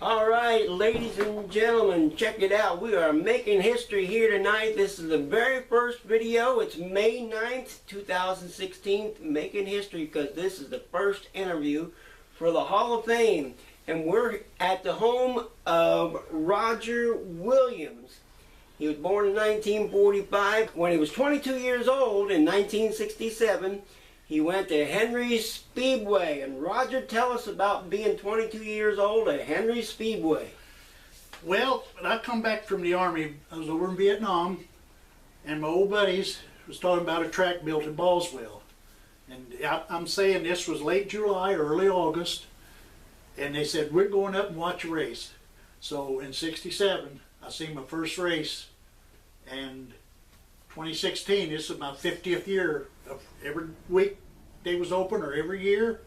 All right, ladies and gentlemen, check it out. We are making history here tonight. This is the very first video. It's May 9th, 2016, making history because this is the first interview for the Hall of Fame. And we're at the home of Roger Williams. He was born in 1945. When he was 22 years old in 1967, he went to Henry's Speedway. And Roger, tell us about being 22 years old at Henry's Speedway. Well, when I come back from the Army, I was over in Vietnam, and my old buddies was talking about a track built in Ballswell. And I'm saying this was late July, early August, and they said, we're going up and watch a race. So in 67, I seen my first race, and 2016, this is my 50th year. Every week they was open, or every year,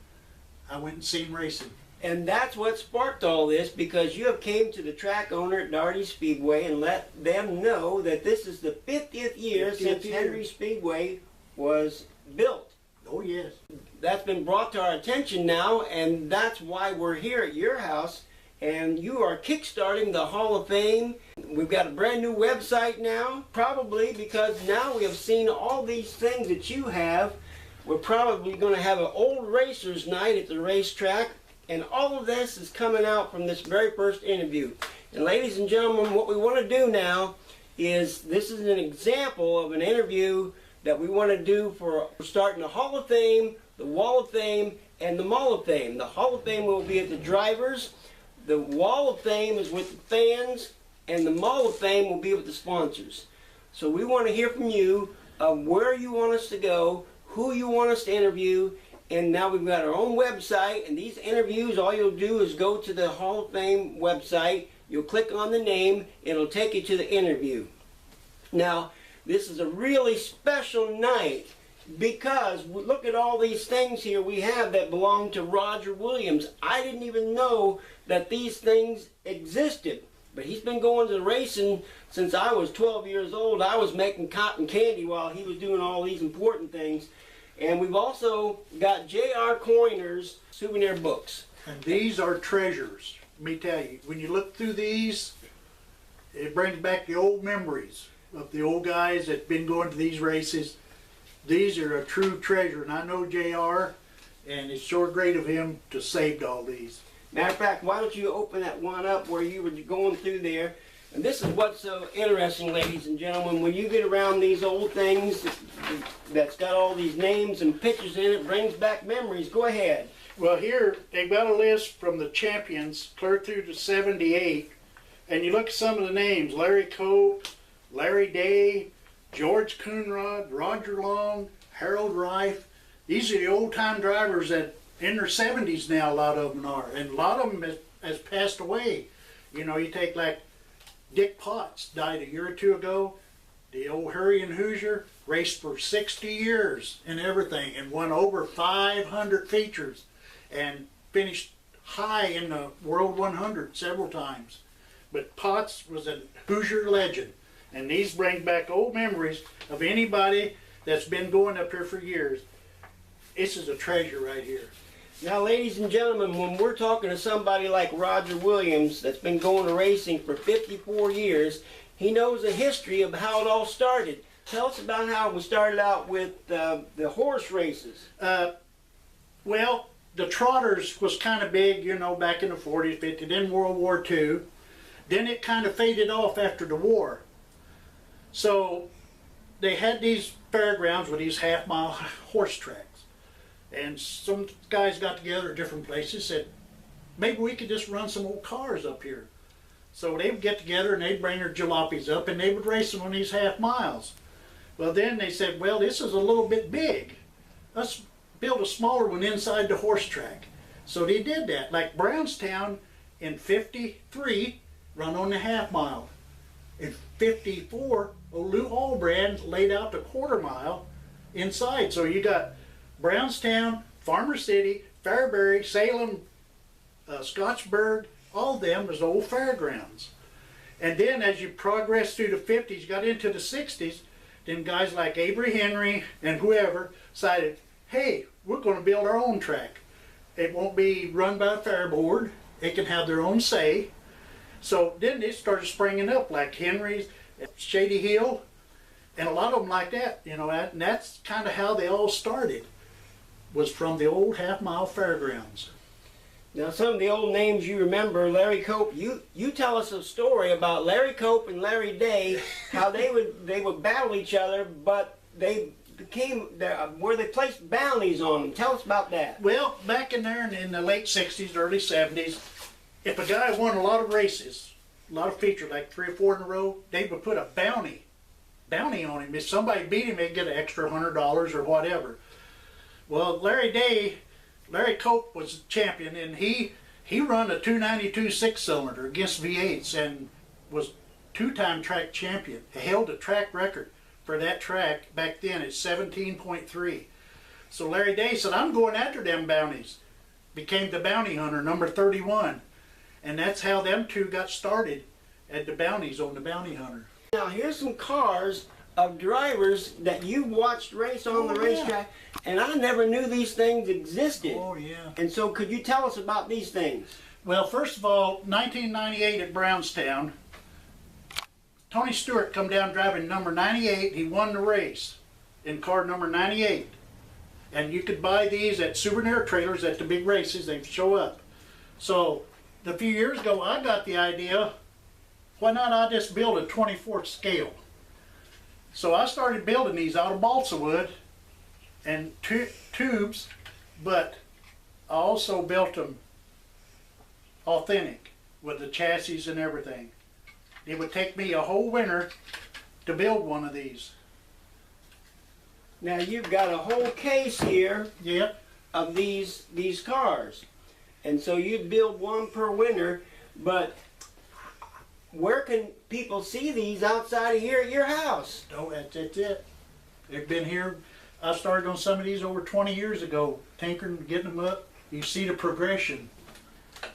I went and seen racing. And that's what sparked all this, because you have came to the track owner at Darty Speedway and let them know that this is the 50th year since Henry Speedway was built. Oh yes. That's been brought to our attention now, and that's why we're here at your house. And you are kickstarting the Hall of Fame. We've got a brand new website now, probably because now we have seen all these things that you have. We're probably going to have an old racers night at the racetrack, and all of this is coming out from this very first interview. And ladies and gentlemen, what we want to do now is, this is an example of an interview that we want to do for starting the Hall of Fame, the Wall of Fame, and the Mall of Fame. The Hall of Fame will be at the drivers. The Wall of Fame is with the fans, and the Mall of Fame will be with the sponsors. So we want to hear from you where you want us to go, who you want us to interview, and now we've got our own website, and these interviews, all you'll do is go to the Hall of Fame website, you'll click on the name, it'll take you to the interview. Now, this is a really special night, because look at all these things here we have that belong to Roger Williams. I didn't even know that these things existed, but he's been going to racing since I was 12 years old. I was making cotton candy while he was doing all these important things. And we've also got J.R. Coiner's souvenir books. And these are treasures. Let me tell you, when you look through these, it brings back the old memories of the old guys that been going to these races. These are a true treasure, and I know JR, and it's sure great of him to save all these. Matter of fact, why don't you open that one up where you were going through there. And this is what's so interesting, ladies and gentlemen, when you get around these old things that's got all these names and pictures in it, brings back memories. Go ahead. Well, here they've got a list from the champions clear through to 78, and you look at some of the names: Larry Cope, Larry Day, George Coonrod, Roger Long, Harold Reif. These are the old-time drivers that in their 70s now, a lot of them are. And a lot of them has passed away. You know, you take like Dick Potts, died a year or two ago. The old Hurricane Hoosier raced for 60 years and everything, and won over 500 features and finished high in the World 100 several times. But Potts was a Hoosier legend. And these bring back old memories of anybody that's been going up here for years. This is a treasure right here. Now, ladies and gentlemen, when we're talking to somebody like Roger Williams that's been going to racing for 54 years, he knows the history of how it all started. Tell us about how we started out with the horse races. Well, the trotters was kind of big, you know, back in the 40s, 50s, then World War II. Then it kind of faded off after the war. So they had these fairgrounds with these half-mile horse tracks. And some guys got together at different places, said, maybe we could just run some old cars up here. So they would get together and they'd bring their jalopies up and they would race them on these half miles. Well, then they said, well, this is a little bit big. Let's build a smaller one inside the horse track. So they did that. Like Brownstown in 53 run on the half mile. In 54, Lou Allbrand laid out the quarter mile inside. So you got Brownstown, Farmer City, Fairbury, Salem, Scottsburg, all of them was old fairgrounds. And then as you progress through the 50s, got into the 60s, then guys like Avery Henry and whoever decided, hey, we're going to build our own track. It won't be run by a fair board. They can have their own say. So then it started springing up, like Henry's, Shady Hill, and a lot of them like that, you know, and that's kind of how they all started, was from the old half-mile fairgrounds. Now, some of the old names you remember, Larry Cope. You tell us a story about Larry Cope and Larry Day, how they would battle each other, but they became where they placed bounties on them. Tell us about that. Well, back in there in the late 60s, early 70s, if a guy won a lot of races, a lot of features, like 3 or 4 in a row, they would put a bounty on him. If somebody beat him, they'd get an extra $100 or whatever. Well, Larry Cope was champion, and he run a 292 6-cylinder against V8s and was 2-time track champion. He held a track record for that track back then at 17.3. So Larry Day said, I'm going after them bounties. Became the bounty hunter, number 31. And that's how them two got started at the bounties on the bounty hunter. Now, here's some cars of drivers that you watched race on the racetrack, and I never knew these things existed. Oh, yeah. And so could you tell us about these things? Well, first of all, 1998 at Brownstown, Tony Stewart come down driving number 98. He won the race in car number 98. And you could buy these at souvenir trailers at the big races. They show up. So a few years ago, I got the idea, why not I just build a 24th scale? So I started building these out of balsa wood and tubes, but I also built them authentic with the chassis and everything. It would take me a whole winter to build one of these. Now, you've got a whole case here Yep. of these cars. And so you'd build one per winter, but where can people see these outside of here at your house? Oh, that's it. They've been here. I started on some of these over 20 years ago, tinkering, getting them up. You see the progression.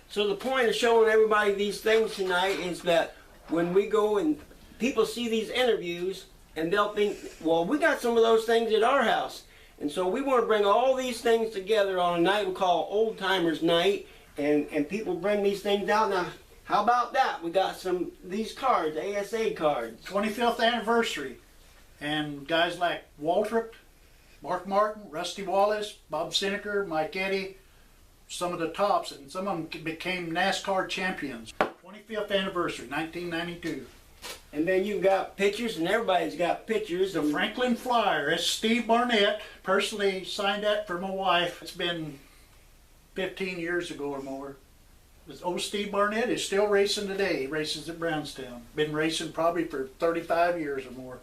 So the point of showing everybody these things tonight is that when we go and people see these interviews and they'll think, well, we got some of those things at our house. And so we want to bring all these things together on a night we call Old Timers Night, and people bring these things out. Now, how about that? We got these cards, ASA cards. 25th anniversary. And guys like Waltrip, Mark Martin, Rusty Wallace, Bob Sineker, Mike Eddy, some of the tops, and some of them became NASCAR champions. 25th anniversary, 1992. And then you've got pictures, and everybody's got pictures. The Franklin Flyer, that's Steve Barnett. Personally signed that for my wife. It's been 15 years ago or more. This old Steve Barnett is still racing today. He races at Brownstown. Been racing probably for 35 years or more.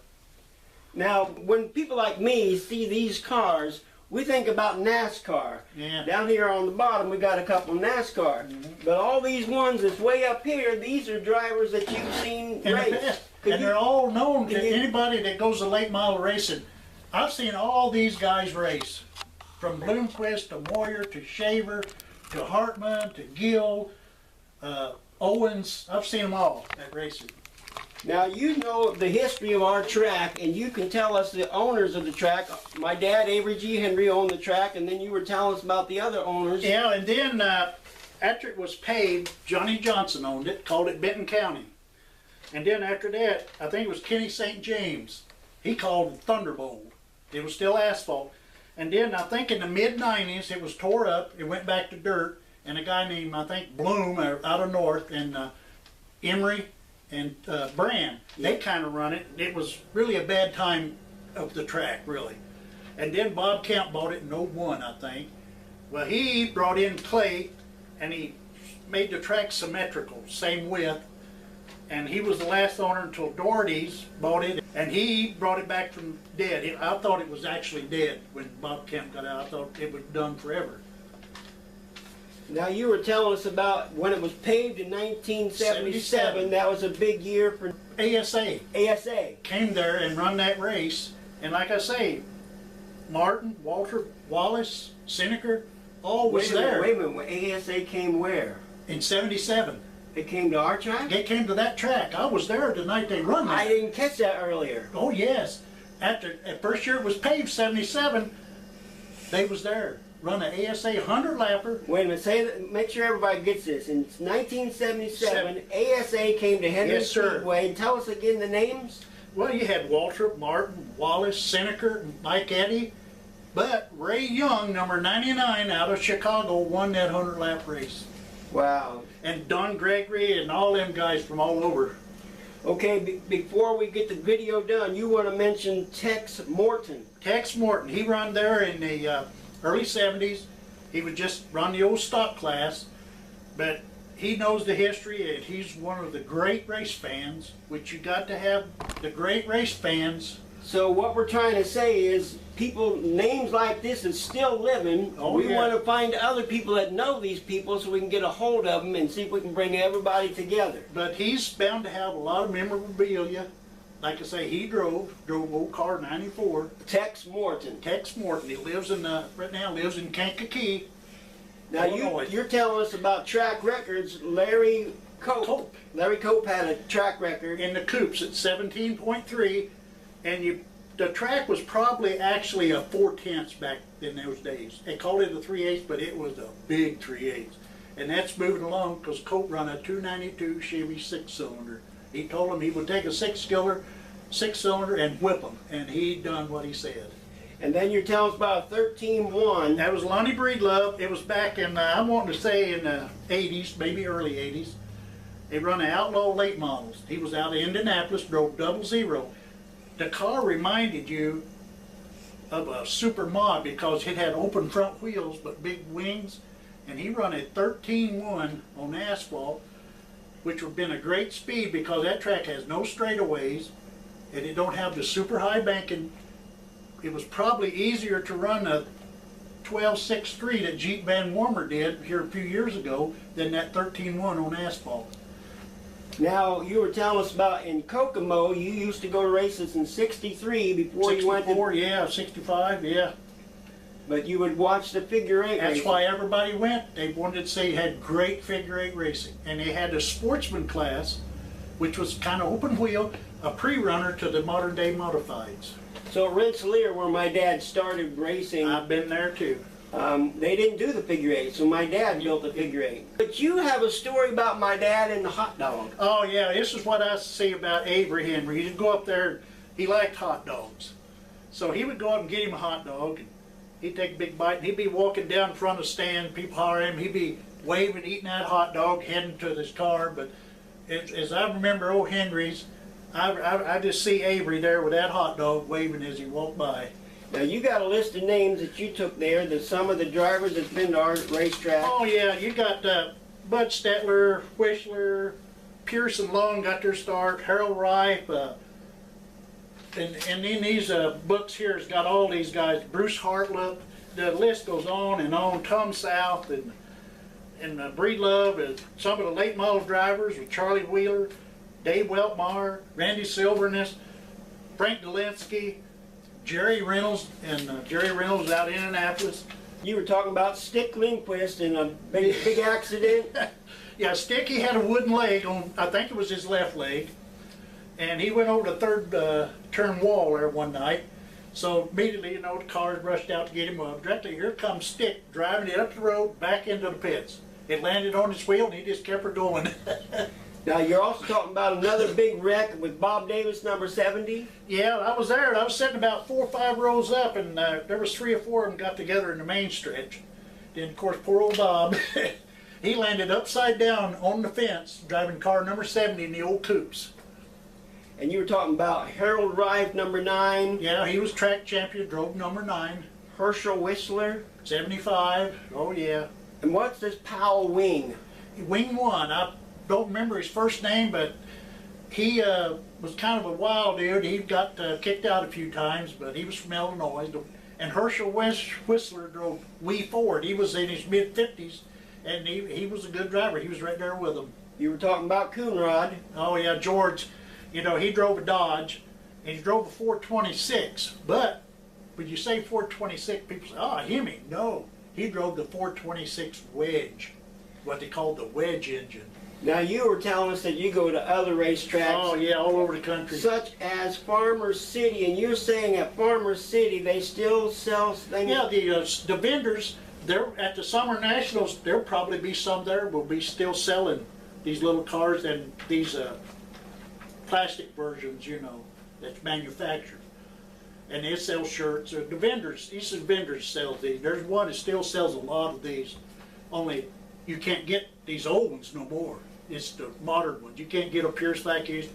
Now, when people like me see these cars, we think about NASCAR. Yeah. Down here on the bottom, we got a couple of NASCAR. But all these ones that's way up here, these are drivers that you've seen In race. the past. And they're all known to anybody that goes to late model racing. I've seen all these guys race. From Bloomquist to Moyer to Shaver to Hartman to Gill, Owens. I've seen them all at racing. Now, you know the history of our track, and you can tell us the owners of the track. My dad, Avery G. Henry, owned the track, and then you were telling us about the other owners. Yeah, and then after it was paved, Johnny Johnson owned it, called it Benton County. And then after that, I think it was Kenny St. James. He called it Thunderbolt. It was still asphalt. And then I think in the mid-90s, it was tore up. It went back to dirt. And a guy named, I think, Bloom out of North, and Emery and Brand, they kind of run it. It was really a bad time of the track, really. And then Bob Kemp bought it in '01, I think. Well, he brought in clay, and he made the track symmetrical, same width. And he was the last owner until Doherty's bought it, and he brought it back from dead. I thought it was actually dead when Bob Kemp got out. I thought it was done forever. Now, you were telling us about when it was paved in 1977. That was a big year for ASA ASA. came there and run that race. And like I say, Martin, Walter, Wallace, Sineker, all was there. Wait a minute. When ASA came where? In '77. It came to our track? They came to that track. I was there the night they run that. I didn't catch that earlier. Oh yes. At first year it was paved, '77. They was there run an ASA 100-lapper. Wait a minute, say that, make sure everybody gets this. In 1977, ASA came to Henry Yes, sir. Speedway. And tell us again the names. Well, you had Waltrip, Martin, Wallace, Seneker, Mike Eddy, but Ray Young, number 99 out of Chicago, won that 100-lap race. Wow. And Don Gregory and all them guys from all over. Okay, before we get the video done, you want to mention Tex Morton. Tex Morton, he run there in the early 70s. He would just run the old stock class, but he knows the history and he's one of the great race fans, which you got to have the great race fans. So what we're trying to say is people, names like this is still living. Oh, we yeah. want to find other people that know these people so we can get a hold of them and see if we can bring everybody together. But he's bound to have a lot of memorabilia. Like I say, he drove old car 94. Tex Morton. Tex Morton, he lives in, right now lives in Kankakee. Now you're telling us about track records. Larry Cope. Larry Cope had a track record. In the coupes at 17.3, and the track was probably actually a 4/10 back in those days. They called it a 3/8, but it was a big 3/8. And that's moving along because Cope run a 292 Chevy 6-cylinder. He told him he would take a six-cylinder and whip him, and he done what he said. And then you're telling us about a 13-1. That was Lonnie Breedlove. It was back in, I'm wanting to say in the 80s, maybe early 80s. They run the Outlaw late models. He was out of Indianapolis, drove 00. The car reminded you of a super mod because it had open front wheels but big wings, and he run a 13-1 on asphalt, which would have been a great speed because that track has no straightaways and it don't have the super high banking. It was probably easier to run a 12.63 that Jeep Van Warmer did here a few years ago than that 13-1 on asphalt. Now, you were telling us about in Kokomo, you used to go to races in 63 before you went to... 64, yeah, 65, yeah. But you would watch the figure eight That's racing. why everybody went. They wanted to say you had great figure eight racing. And they had a sportsman class, which was kind of open wheel, a pre-runner to the modern day modifieds. So at Rensselaer, where my dad started racing, I've been there too. they didn't do the figure eight, so my dad built the figure eight. But you have a story about my dad and the hot dog. Oh yeah, this is what I see about Avery Henry. He'd go up there, he liked hot dogs. So he would go up and get him a hot dog, and he'd take a big bite, and he'd be walking down in front of the stand, people holler at him, he'd be waving, eating that hot dog, heading to his car. But as I remember old Henry's, I just see Avery there with that hot dog waving as he walked by. Now you got a list of names that you took there, that some of the drivers that's been to our racetrack. Oh yeah, you got Bud Stetler, Whistler, Pearson Long got their start, Harold Rife, and in these books here, it's got all these guys, Bruce Hartlip, the list goes on and on, Tom South and Breedlove, and some of the late model drivers with Charlie Wheeler, Dave Weltmar, Randy Silverness, Frank Dolinsky, Jerry Reynolds, and Jerry Reynolds out in Indianapolis. You were talking about Stick Lindquist in a big accident. Yeah, Sticky had a wooden leg on, I think it was his left leg, and he went over the third turn wall there one night. So immediately, you know, the cars rushed out to get him up. Directly, here comes Stick driving it up the road, back into the pits. It landed on his wheel, and he just kept her going. Now you're also talking about another big wreck with Bob Davis, number 70. Yeah, I was there. I was sitting about 4 or 5 rows up, and there was 3 or 4 of them got together in the main stretch. Then, of course, poor old Bob, he landed upside down on the fence, driving car number 70 in the old coupes. And you were talking about Harold Rife, number 9. Yeah, he was track champion, drove number 9. Herschel Whistler. 75, oh yeah. And what's this Powell Wing? Wing 1, I don't remember his first name, but he was kind of a wild dude. He got kicked out a few times, but he was from Illinois. And Herschel Whistler drove Wee Ford. He was in his mid-50s, and he was a good driver. He was right there with him. You were talking about Coonrod. Oh yeah, George, you know, he drove a Dodge, and he drove a 426. But when you say 426, people say, oh, Hemi. No, he drove the 426 Wedge, what they called the Wedge engine. Now you were telling us that you go to other racetracks. Oh yeah, all over the country. Such as Farmer City, and you're saying at Farmer City they still sell things? Yeah, the vendors There at the Summer Nationals, there'll probably be some there. Will be still selling these little cars and these plastic versions, you know, that's manufactured. And they sell shirts. Or the vendors, Eastern vendors sell these. There's one that still sells a lot of these. Only you can't get these old ones no more. It's the modern ones. You can't get a Pierce like these.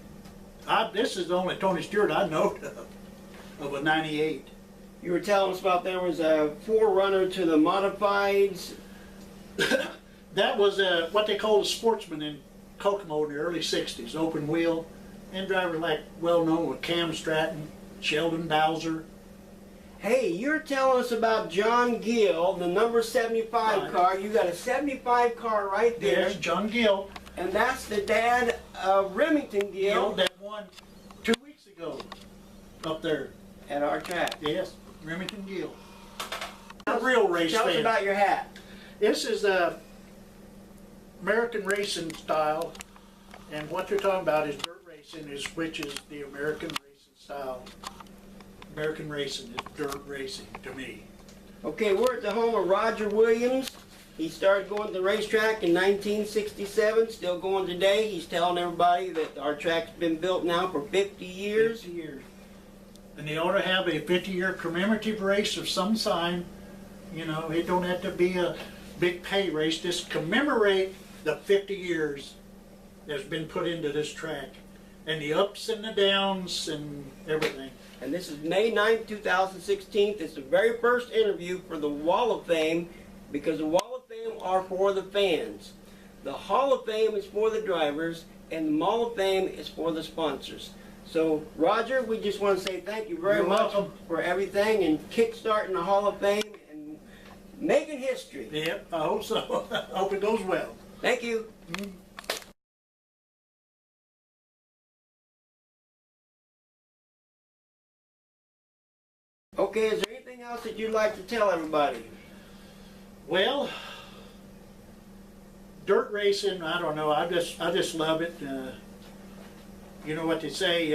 This is the only Tony Stewart I know of a '98. You were telling us about there was a forerunner to the modifieds. That was what they called a sportsman in Kokomo in the early '60s, open wheel, and drivers like well known with Cam Stratton, Sheldon Dowser. Hey, you're telling us about John Gill, the number 75 Right. car. You got a 75 car right there. There's John Gill. And that's the dad of Remington Gill That won 2 weeks ago up there. at our track. Yes, Remington Gill. A real race Tell us fan. about your hat. This is American racing style, and what you're talking about is dirt racing, which is the American racing style. American racing is dirt racing to me. Okay, we're at the home of Roger Williams. He started going to the racetrack in 1967, still going today. He's telling everybody that our track's been built now for 50 years. 50 years. And they ought to have a 50-year commemorative race of some sign. You know, it don't have to be a big pay race. Just commemorate the 50 years that's been put into this track. And the ups and the downs and everything. And this is May 9th, 2016. It's the very first interview for the Wall of Fame, because the Wall of Fame are for the fans. The Hall of Fame is for the drivers, and the Mall of Fame is for the sponsors. So, Roger, we just want to say thank you very You're much welcome. for everything and kickstarting the Hall of Fame and making history. Yep, I hope so. I hope it goes well. Thank you. Okay, is there anything else that you'd like to tell everybody? Well, dirt racing, I don't know. I just love it. You know what they say,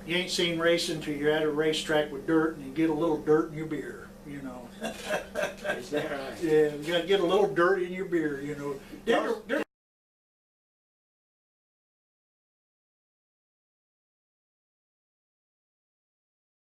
you ain't seen racing till you're at a racetrack with dirt and you get a little dirt in your beer, you know. Is that right? Yeah, you gotta get a little dirt in your beer, you know. There's